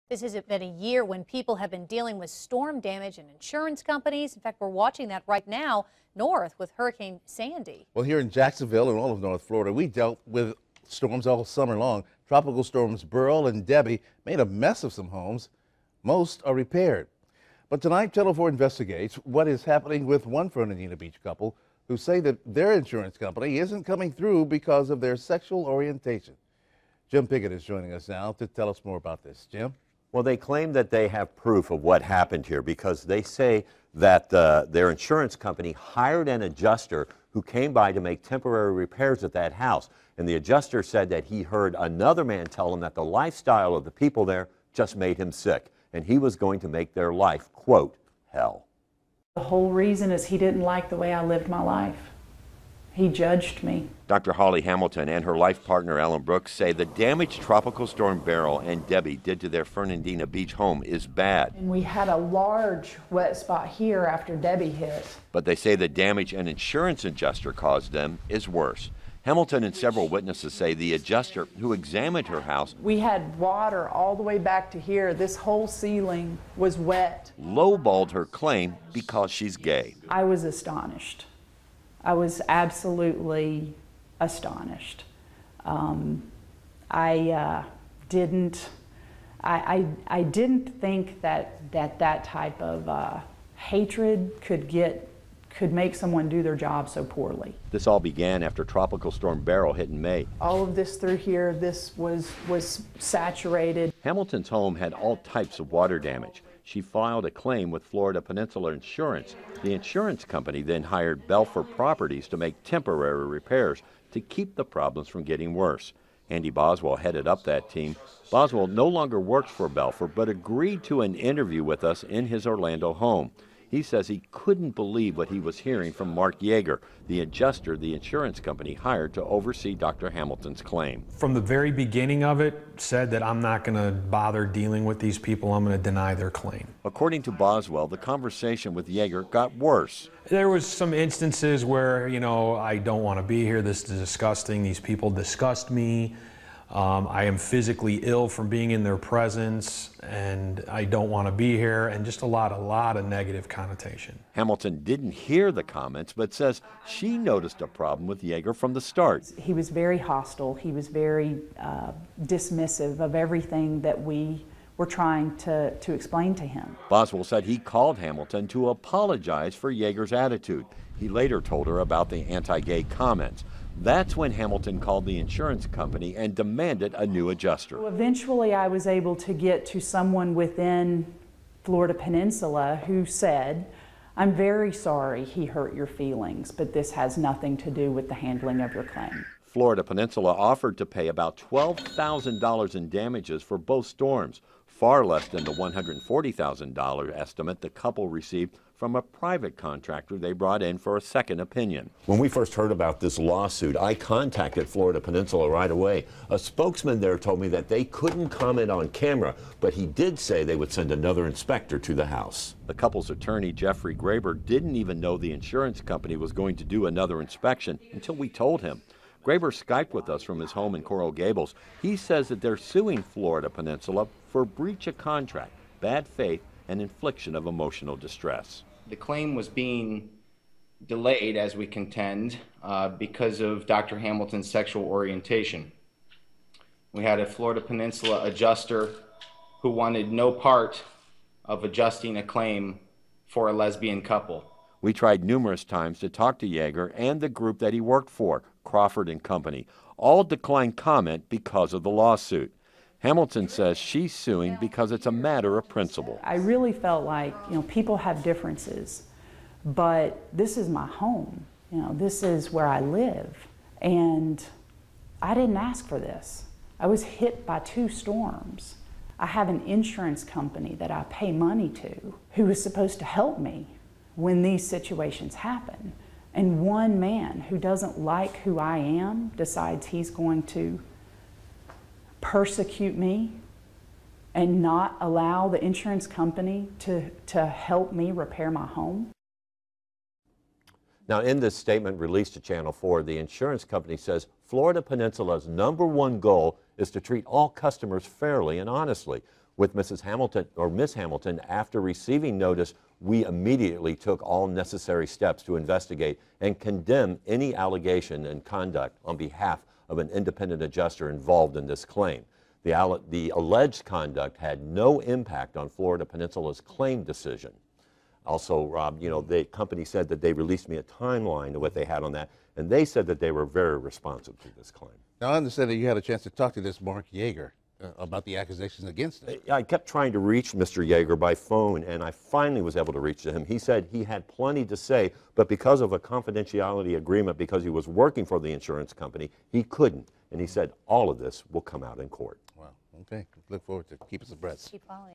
This has been a year when people have been dealing with storm damage and insurance companies. In fact, we're watching that right now north with Hurricane Sandy. Well, here in Jacksonville and all of North Florida, we dealt with storms all summer long. Tropical storms Beryl and Debbie made a mess of some homes. Most are repaired. But tonight, Channel 4 investigates what is happening with one Fernandina Beach couple who say that their insurance company isn't coming through because of their sexual orientation. Jim Pickett is joining us now to tell us more about this. Jim? Well, they claim that they have proof of what happened here because they say that their insurance company hired an adjuster who came by to make temporary repairs at that house. And the adjuster said that he heard another man tell him that the lifestyle of the people there just made him sick, and he was going to make their life, quote, hell. The whole reason is he didn't like the way I lived my life. He judged me. Dr. Holly Hamilton and her life partner, Ellen Brooks, say the damage Tropical Storm Beryl and Debbie did to their Fernandina Beach home is bad. And we had a large wet spot here after Debbie hit. But they say the damage an insurance adjuster caused them is worse. Hamilton and several witnesses say the adjuster who examined her house, we had water all the way back to here. This whole ceiling was wet. lowballed her claim because she's gay. I was astonished. I was absolutely astonished. I didn't think that type of hatred could make someone do their job so poorly. This all began after Tropical Storm Beryl hit in May. All of this through here, this was saturated. Hamilton's home had all types of water damage. She filed a claim with Florida Peninsula Insurance. The insurance company then hired Belfer Properties to make temporary repairs to keep the problems from getting worse. Andy Boswell headed up that team. Boswell no longer works for Belfer, but agreed to an interview with us in his Orlando home. He says he couldn't believe what he was hearing from Mark Yeager, the adjuster the insurance company hired to oversee Dr. Hamilton's claim. From the very beginning of it, said that I'm not going to bother dealing with these people, I'm going to deny their claim. According to Boswell, the conversation with Yeager got worse. There was some instances where, I don't want to be here, this is disgusting, these people disgust me. I am physically ill from being in their presence, and I don't want to be here, and just a lot of negative connotation. Hamilton didn't hear the comments, but says she noticed a problem with Yeager from the start. He was very hostile. He was very dismissive of everything that we were trying to explain to him. Boswell said he called Hamilton to apologize for Yeager's attitude. He later told her about the anti-gay comments. That's when Hamilton called the insurance company and demanded a new adjuster. Well, eventually I was able to get to someone within Florida Peninsula who said, I'm very sorry he hurt your feelings, but this has nothing to do with the handling of your claim. Florida Peninsula offered to pay about $12,000 in damages for both storms, far less than the $140,000 estimate the couple received from a private contractor they brought in for a second opinion. When we first heard about this lawsuit, I contacted Florida Peninsula right away. A spokesman there told me that they couldn't comment on camera, but he did say they would send another inspector to the house. The couple's attorney, Jeffrey Graber, didn't even know the insurance company was going to do another inspection until we told him. Graber Skyped with us from his home in Coral Gables. He says that they're suing Florida Peninsula for breach of contract, bad faith, and infliction of emotional distress. The claim was being delayed, as we contend, because of Dr. Hamilton's sexual orientation. We had a Florida Peninsula adjuster who wanted no part of adjusting a claim for a lesbian couple. We tried numerous times to talk to Yeager and the group that he worked for, Crawford and Company. All declined comment because of the lawsuit. Hamilton says she's suing because it's a matter of principle. I really felt like, people have differences, but this is my home. This is where I live. And I didn't ask for this. I was hit by 2 storms. I have an insurance company that I pay money to who is supposed to help me when these situations happen. And one man who doesn't like who I am decides he's going to persecute me and not allow the insurance company to help me repair my home. Now, in this statement released to Channel 4, the insurance company says Florida Peninsula's #1 goal is to treat all customers fairly and honestly. With Mrs. Hamilton, or Miss Hamilton, after receiving notice, we immediately took all necessary steps to investigate and condemn any allegation and conduct on behalf of an independent adjuster involved in this claim. The alleged conduct had no impact on Florida Peninsula's claim decision. Also, Rob, you know, the company said that they released me a timeline of what they had on that, and they said that they were very responsive to this claim. Now, I understand that you had a chance to talk to this Mark Yeager about the accusations against him. I kept trying to reach Mr. Yeager by phone, and I finally was able to reach him. He said he had plenty to say, but because of a confidentiality agreement, because he was working for the insurance company, he couldn't. And he said all of this will come out in court. Wow. Okay. Look forward to keep us abreast. Keep following.